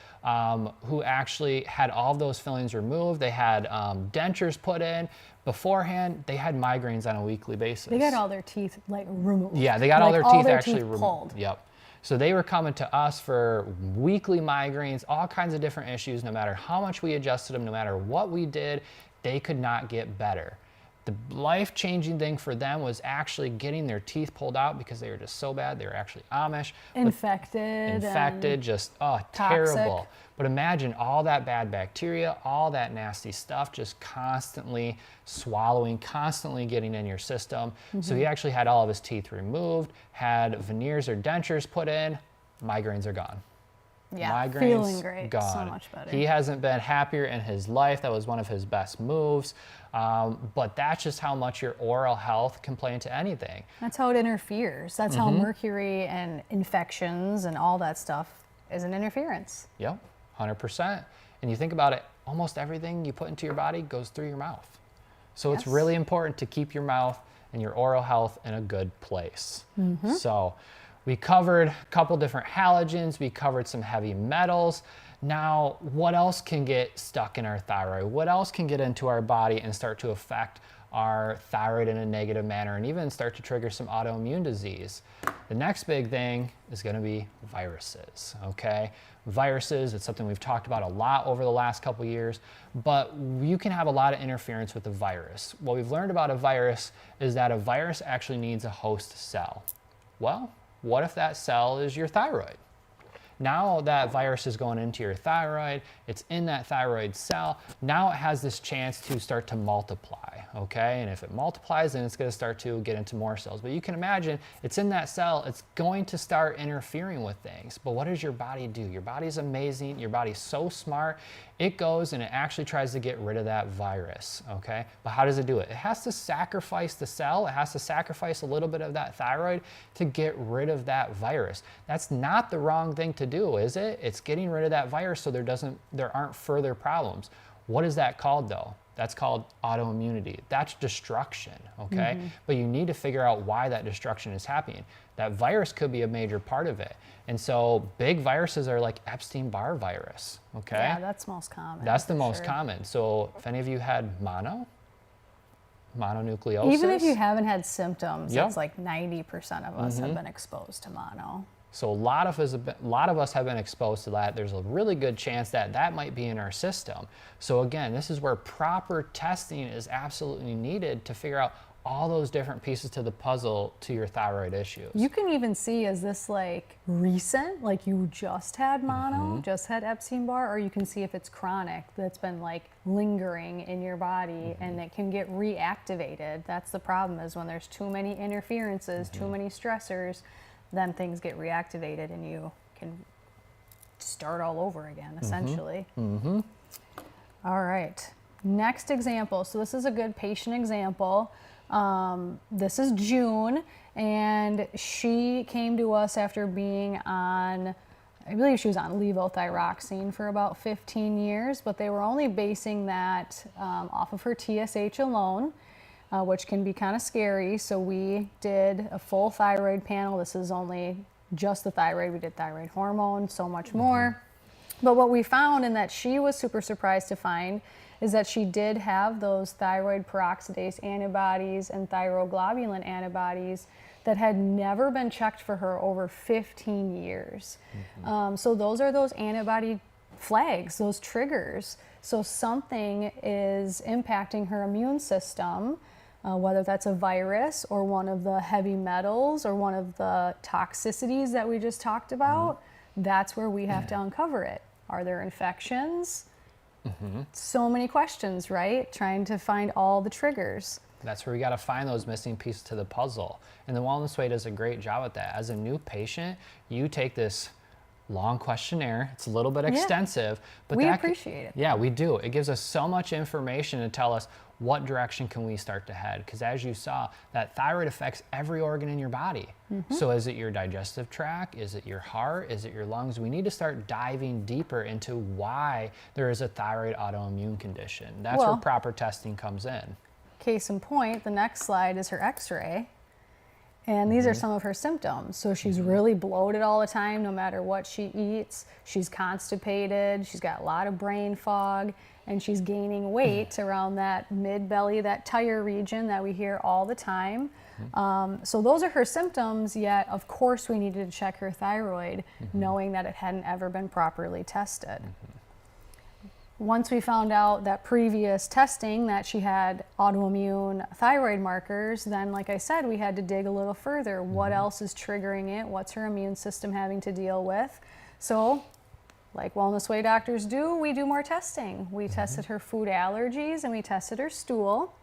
who actually had all of those fillings removed. They had dentures put in. Beforehand, they had migraines on a weekly basis. They got all their teeth like removed. Yeah, they got all their teeth actually removed. Yep. So they were coming to us for weekly migraines, all kinds of different issues. No matter how much we adjusted them, no matter what we did, they could not get better. The life-changing thing for them was actually getting their teeth pulled out because they were just so bad. They were actually Amish. Infected, just terrible. But imagine all that bad bacteria, all that nasty stuff, just constantly swallowing, constantly getting in your system. So he actually had all of his teeth removed, had veneers or dentures put in, migraines are gone. Yeah, migraines, feeling great, gone. so much better. He hasn't been happier in his life. That was one of his best moves. But that's just how much your oral health can play into anything. That's how it interferes. That's how mercury and infections and all that stuff is an interference. Yep, 100%. And you think about it, almost everything you put into your body goes through your mouth. So it's really important to keep your mouth and your oral health in a good place. So we covered a couple different halogens, we covered some heavy metals. Now, what else can get stuck in our thyroid? What else can get into our body and start to affect our thyroid in a negative manner and even start to trigger some autoimmune disease? The next big thing is going to be viruses, okay? Viruses, it's something we've talked about a lot over the last couple years, but you can have a lot of interference with the virus. What we've learned about a virus is that a virus actually needs a host cell. Well, what if that cell is your thyroid? Now that virus is going into your thyroid, it's in that thyroid cell. Now it has this chance to start to multiply, okay? And if it multiplies, then it's going to start to get into more cells. But you can imagine it's in that cell, it's going to start interfering with things. But what does your body do? Your body's amazing. Your body's so smart. It goes and it actually tries to get rid of that virus, okay? But how does it do it? It has to sacrifice the cell. It has to sacrifice a little bit of that thyroid to get rid of that virus. That's not the wrong thing to do, is it? It's getting rid of that virus so there aren't further problems. What is that called though? That's called autoimmunity. That's destruction, okay? But you need to figure out why that destruction is happening. That virus could be a major part of it. And so big viruses are like Epstein-Barr virus, okay? Yeah, that's most common. That's the most common. So if any of you had mononucleosis. Even if you haven't had symptoms, it's like 90% of us have been exposed to mono. So a lot of us have been exposed to that. There's a really good chance that that might be in our system. So again, this is where proper testing is absolutely needed to figure out all those different pieces to the puzzle to your thyroid issues. You can even see, is this like recent, like you just had mono, just had Epstein-Barr, or you can see if it's chronic, that's been like lingering in your body and it can get reactivated. That's the problem, is when there's too many interferences, too many stressors, then things get reactivated and you can start all over again, essentially. All right, next example. So this is a good patient example. This is June, and she came to us after being on, I believe she was on levothyroxine for about 15 years, but they were only basing that off of her TSH alone. Which can be kind of scary. So we did a full thyroid panel. This is only just the thyroid. We did thyroid hormone, so much more. But what we found, and that she was super surprised to find, is that she did have those thyroid peroxidase antibodies and thyroglobulin antibodies that had never been checked for her over 15 years. So those are those antibody flags, those triggers. So something is impacting her immune system, whether that's a virus or one of the heavy metals or one of the toxicities that we just talked about. That's where we have to uncover it. Are there infections? So many questions, right? Trying to find all the triggers. That's where we got to find those missing pieces to the puzzle. And the Wellness Way does a great job at that. As a new patient, you take this long questionnaire. It's a little bit extensive, but we appreciate it. Yeah, we do. It gives us so much information to tell us what direction can we start to head. Because as you saw, that thyroid affects every organ in your body. So is it your digestive tract? Is it your heart? Is it your lungs? We need to start diving deeper into why there is a thyroid autoimmune condition. That's where proper testing comes in. Case in point, the next slide is her x-ray. And these are some of her symptoms. So she's really bloated all the time, no matter what she eats. She's constipated. She's got a lot of brain fog, and she's gaining weight around that mid-belly, that tire region that we hear all the time. So those are her symptoms, yet of course we needed to check her thyroid, knowing that it hadn't ever been properly tested. Once we found out that previous testing that she had autoimmune thyroid markers, then like I said, we had to dig a little further. What else is triggering it? What's her immune system having to deal with? So, like Wellness Way doctors do, we do more testing. We tested her food allergies and we tested her stool.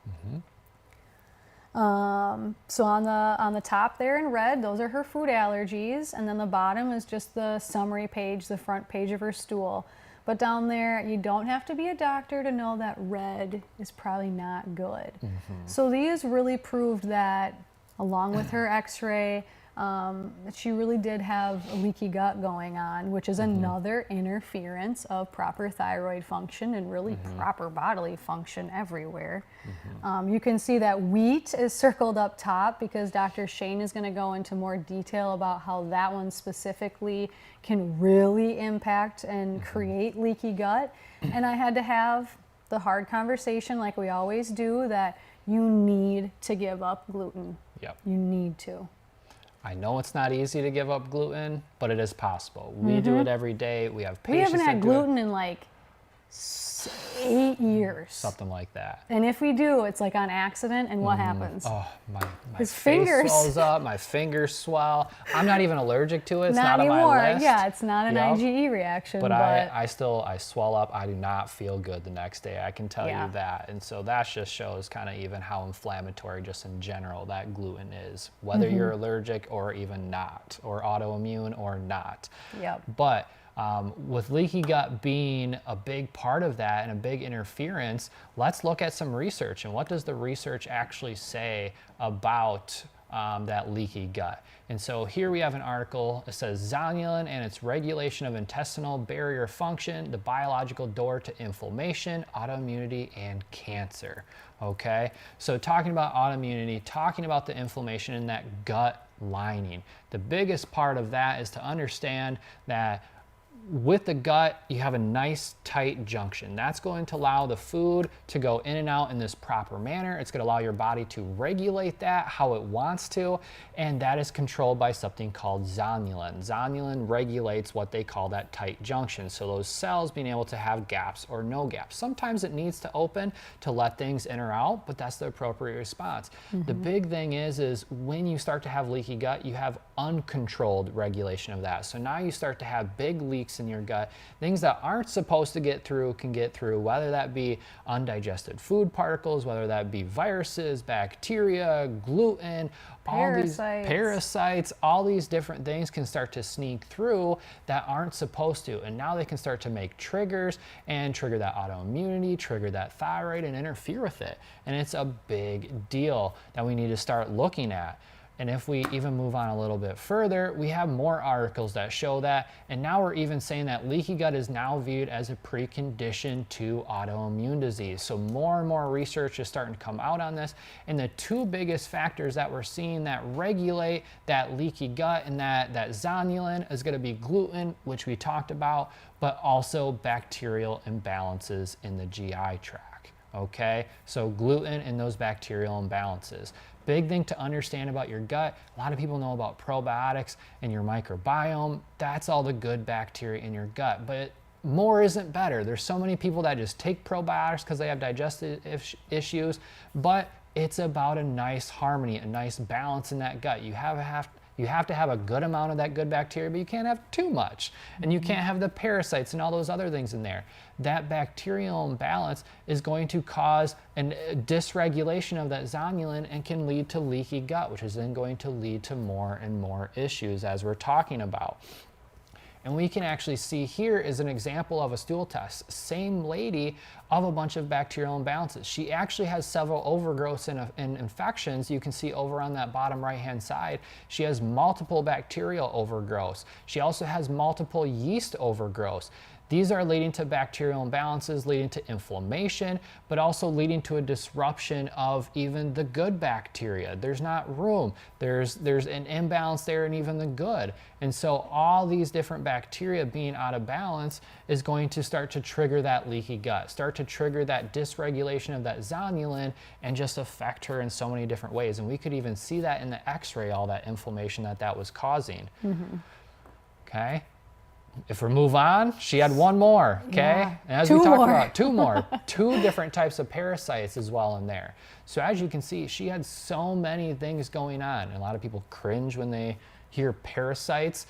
So on the top there in red, those are her food allergies, and then the bottom is just the summary page, the front page of her stool. But down there, you don't have to be a doctor to know that red is probably not good. So these really proved that, along with her x-ray, she really did have a leaky gut going on, which is another interference of proper thyroid function and really proper bodily function everywhere. You can see that wheat is circled up top because Dr. Shane is going to go into more detail about how that one specifically can really impact and create leaky gut. And I had to have the hard conversation, like we always do, that you need to give up gluten. Yep. You need to. I know it's not easy to give up gluten, but it is possible. We do it every day. We have patients We haven't had gluten in like 8 years. Something like that. And if we do, it's like on accident, and what happens? Oh, my His face fingers swells up, my fingers swell. I'm not even allergic to it. It's not not anymore. on my list. Yeah, it's not an Yep. IgE reaction. But I swell up. I do not feel good the next day. I can tell you that. And so that just shows kind of even how inflammatory just in general that gluten is, whether you're allergic or even not, or autoimmune or not. Yep. But with leaky gut being a big part of that and a big interference, let's look at some research. And what does the research actually say about that leaky gut? And so here we have an article. It says zonulin and its regulation of intestinal barrier function, the biological door to inflammation, autoimmunity, and cancer. Okay, so talking about autoimmunity, talking about the inflammation in that gut lining. The biggest part of that is to understand that with the gut, you have a nice tight junction. That's going to allow the food to go in and out in this proper manner. It's going to allow your body to regulate that how it wants to, and that is controlled by something called zonulin. Zonulin regulates what they call that tight junction. So those cells being able to have gaps or no gaps. Sometimes it needs to open to let things in or out, but that's the appropriate response. The big thing is when you start to have leaky gut, you have uncontrolled regulation of that. So now you start to have big leaks in your gut. Things that aren't supposed to get through can get through, whether that be undigested food particles, whether that be viruses, bacteria, gluten, parasites, all these different things can start to sneak through that aren't supposed to. And now they can start to make triggers and trigger that autoimmunity, trigger that thyroid, and interfere with it. And it's a big deal that we need to start looking at. And if we even move on a little bit further, we have more articles that show that. And now we're even saying that leaky gut is now viewed as a precondition to autoimmune disease. So more and more research is starting to come out on this. And the two biggest factors that we're seeing that regulate that leaky gut and that zonulin is going to be gluten, which we talked about, but also bacterial imbalances in the GI tract. Okay, so gluten and those bacterial imbalances. Big thing to understand about your gut. A lot of people know about probiotics and your microbiome. That's all the good bacteria in your gut, but more isn't better. There's so many people that just take probiotics because they have digestive issues, but it's about a nice harmony, a nice balance in that gut. You have to have a good amount of that good bacteria, but you can't have too much. And you can't have the parasites and all those other things in there. That bacterial imbalance is going to cause a dysregulation of that zonulin and can lead to leaky gut, which is then going to lead to more and more issues as we're talking about. And we can actually see here is an example of a stool test. Same lady of a bunch of bacterial imbalances. She actually has several overgrowths and infections. You can see over on that bottom right-hand side, she has multiple bacterial overgrowths. She also has multiple yeast overgrowths. These are leading to bacterial imbalances, leading to inflammation, but also leading to a disruption of even the good bacteria. There's not room. There's an imbalance there in even the good. And so all these different bacteria being out of balance is going to start to trigger that leaky gut, start to trigger that dysregulation of that zonulin, and just affect her in so many different ways. And we could even see that in the x-ray, all that inflammation that was causing. Okay. If we move on, she had one more, okay? Yeah. And as we talked about, two more, two different types of parasites as well in there. So as you can see, she had so many things going on. And a lot of people cringe when they hear parasites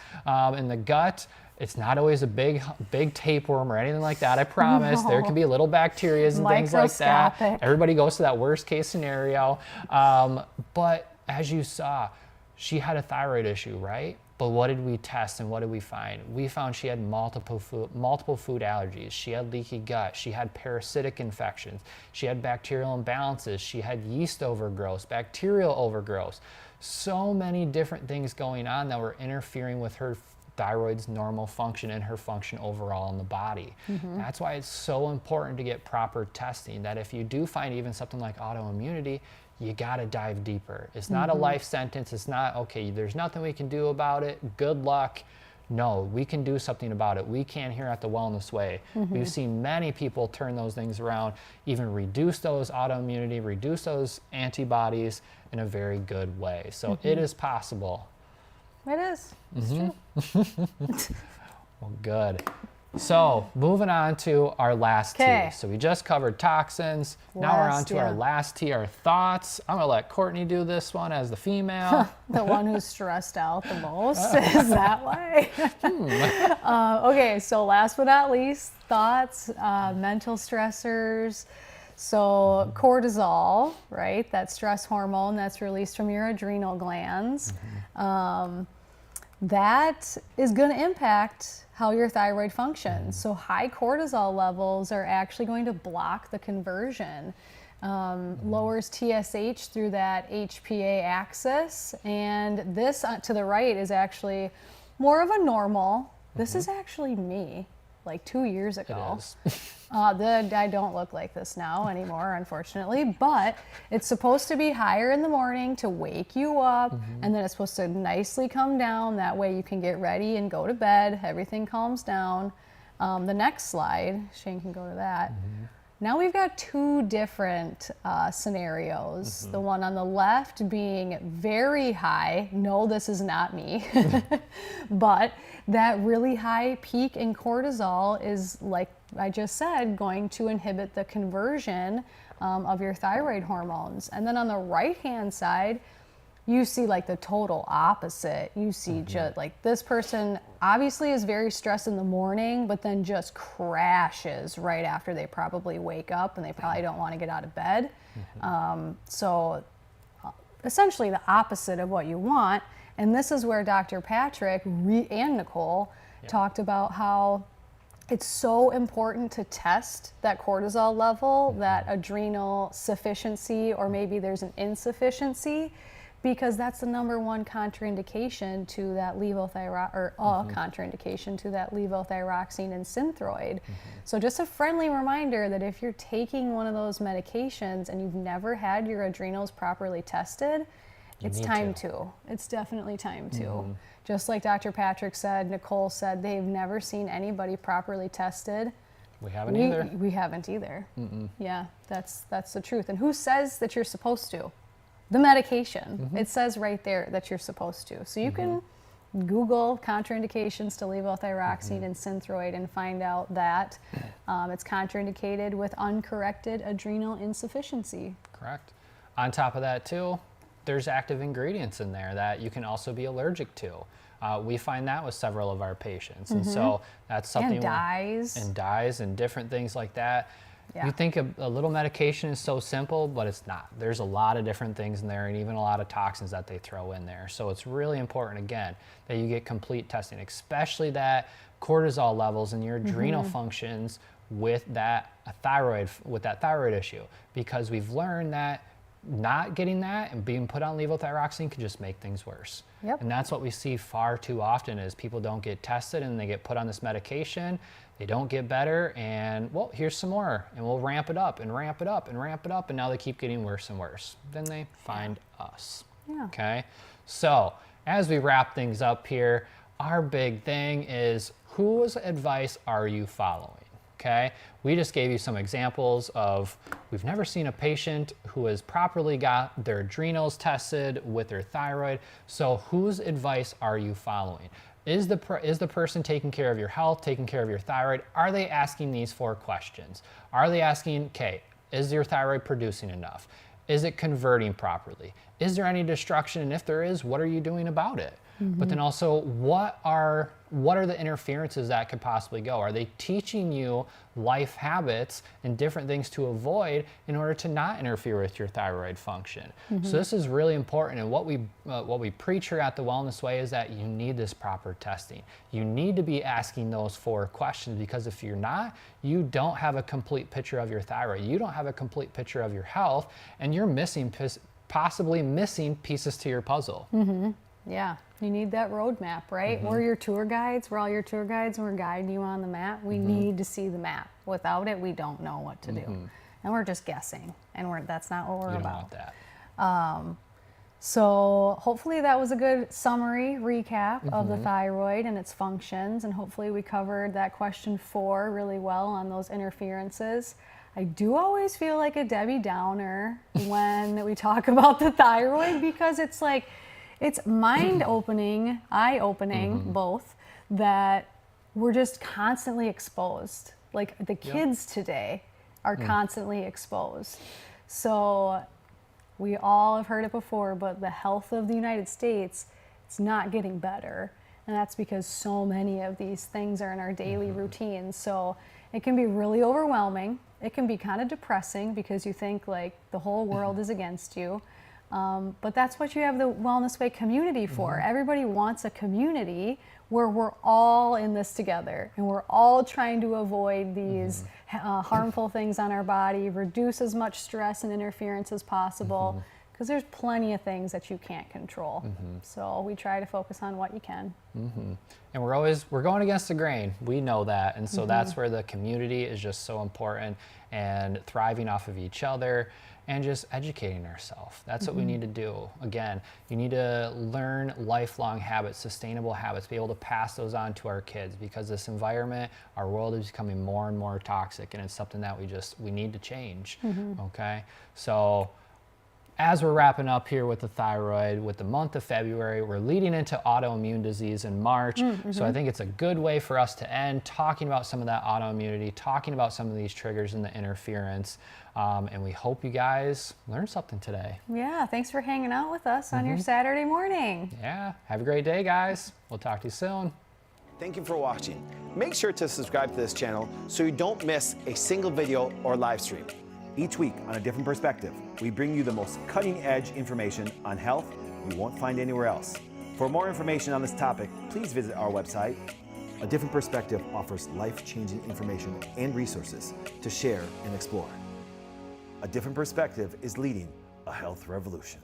in the gut. It's not always a big tapeworm or anything like that, I promise. No. There could be little bacteria and things like that. Microscopic. Everybody goes to that worst case scenario. But as you saw, she had a thyroid issue, right? But what did we test and what did we find? We found she had multiple food allergies. She had leaky gut. She had parasitic infections. She had bacterial imbalances. She had yeast overgrowth, bacterial overgrowth. So many different things going on that were interfering with her thyroid's normal function and her function overall in the body. That's why it's so important to get proper testing, that if you do find even something like autoimmunity, you gotta dive deeper. It's not a life sentence. It's not, okay, there's nothing we can do about it. Good luck. No, we can do something about it. We can here at the Wellness Way. We've seen many people turn those things around, even reduce those autoimmunity, reduce those antibodies in a very good way. So it is possible. It is. It's true. Well, good. So moving on to our last T. So we just covered toxins. Now we're on to our last T, our thoughts. I'm gonna let Courtney do this one as the female. The one who's stressed out the most is that way. Okay, so last but not least, thoughts, mental stressors. So cortisol, right? That stress hormone that's released from your adrenal glands. That is going to impact how your thyroid functions. So high cortisol levels are actually going to block the conversion, lowers TSH through that HPA axis. And this to the right is actually more of a normal. This is actually me, like 2 years ago. It is. I don't look like this now anymore, unfortunately, but it's supposed to be higher in the morning to wake you up, and then it's supposed to nicely come down. That way you can get ready and go to bed. Everything calms down. The next slide, Shane can go to that. Now we've got two different scenarios. The one on the left being very high. No, this is not me. But that really high peak in cortisol is, like I just said, going to inhibit the conversion of your thyroid hormones. And then on the right-hand side, you see like the total opposite. You see just like this person obviously is very stressed in the morning, but then just crashes right after they probably wake up, and they probably don't want to get out of bed. So essentially the opposite of what you want. And this is where Dr. Patrick and Nicole talked about how it's so important to test that cortisol level, that adrenal sufficiency, or maybe there's an insufficiency, because that's the #1 contraindication to that contraindication to that levothyroxine and Synthroid. So just a friendly reminder that if you're taking one of those medications and you've never had your adrenals properly tested, it's time to. It's definitely time to. Just like Dr. Patrick said, Nicole said, they've never seen anybody properly tested. We haven't either. We haven't either. Yeah, that's the truth. And who says that you're supposed to? The medication. It says right there that you're supposed to. So you can Google contraindications to levothyroxine and Synthroid and find out that it's contraindicated with uncorrected adrenal insufficiency. Correct. On top of that too, there's active ingredients in there that you can also be allergic to. We find that with several of our patients. And so that's something. And dyes and different things like that. Yeah. You think a little medication is so simple, but it's not. There's a lot of different things in there, and even a lot of toxins that they throw in there. So it's really important, again, that you get complete testing, especially that cortisol levels and your adrenal functions with that thyroid issue, because we've learned that not getting that and being put on levothyroxine could just make things worse. And that's what we see far too often, is people don't get tested and they get put on this medication, they don't get better, and well, here's some more, and we'll ramp it up and ramp it up and ramp it up, and now they keep getting worse and worse. Then they find us. Okay, so as we wrap things up here, our big thing is, whose advice are you following? Okay, we just gave you some examples of, we've never seen a patient who has properly got their adrenals tested with their thyroid. So whose advice are you following? Is the person taking care of your health, taking care of your thyroid? Are they asking these 4 questions? Are they asking, okay, is your thyroid producing enough? Is it converting properly? Is there any destruction? And if there is, what are you doing about it? but then also what are the interferences that could possibly go? Are they teaching you life habits and different things to avoid in order to not interfere with your thyroid function? So this is really important, and what we preach here at the Wellness Way is that you need this proper testing. You need to be asking those 4 questions, because if you're not, you don't have a complete picture of your thyroid. You don't have a complete picture of your health, and you're possibly missing pieces to your puzzle. Yeah, you need that roadmap, right? We're your tour guides. We're all your tour guides, and we're guiding you on the map. We need to see the map. Without it, we don't know what to do, and we're just guessing. And that's not what we're You don't about. want that. So hopefully that was a good summary recap of the thyroid and its functions, and hopefully we covered that question 4 really well on those interferences. I do always feel like a Debbie Downer when we talk about the thyroid, because it's like, it's mind-opening, eye-opening, both, that we're just constantly exposed. Like the kids today are constantly exposed. So we all have heard it before, but the health of the United States, it's not getting better. And that's because so many of these things are in our daily routines. So it can be really overwhelming. It can be kind of depressing, because you think like the whole world is against you. But that's what you have the Wellness Way community for. Everybody wants a community where we're all in this together, and we're all trying to avoid these harmful things on our body, reduce as much stress and interference as possible, because there's plenty of things that you can't control. So we try to focus on what you can. And we're going against the grain. We know that. And so that's where the community is just so important, and thriving off of each other and just educating ourselves. That's what we need to do. Again, you need to learn lifelong habits, sustainable habits, be able to pass those on to our kids, because this environment, our world is becoming more and more toxic, and it's something that we need to change, okay? So as we're wrapping up here with the thyroid, with the month of February, we're leading into autoimmune disease in March. So I think it's a good way for us to end talking about some of that autoimmunity, talking about some of these triggers and the interference. And we hope you guys learned something today. Yeah, thanks for hanging out with us on your Saturday morning. Yeah, have a great day, guys. We'll talk to you soon. Thank you for watching. Make sure to subscribe to this channel so you don't miss a single video or live stream. Each week on A Different Perspective, we bring you the most cutting-edge information on health you won't find anywhere else. For more information on this topic, please visit our website. A Different Perspective offers life-changing information and resources to share and explore. A Different Perspective is leading a health revolution.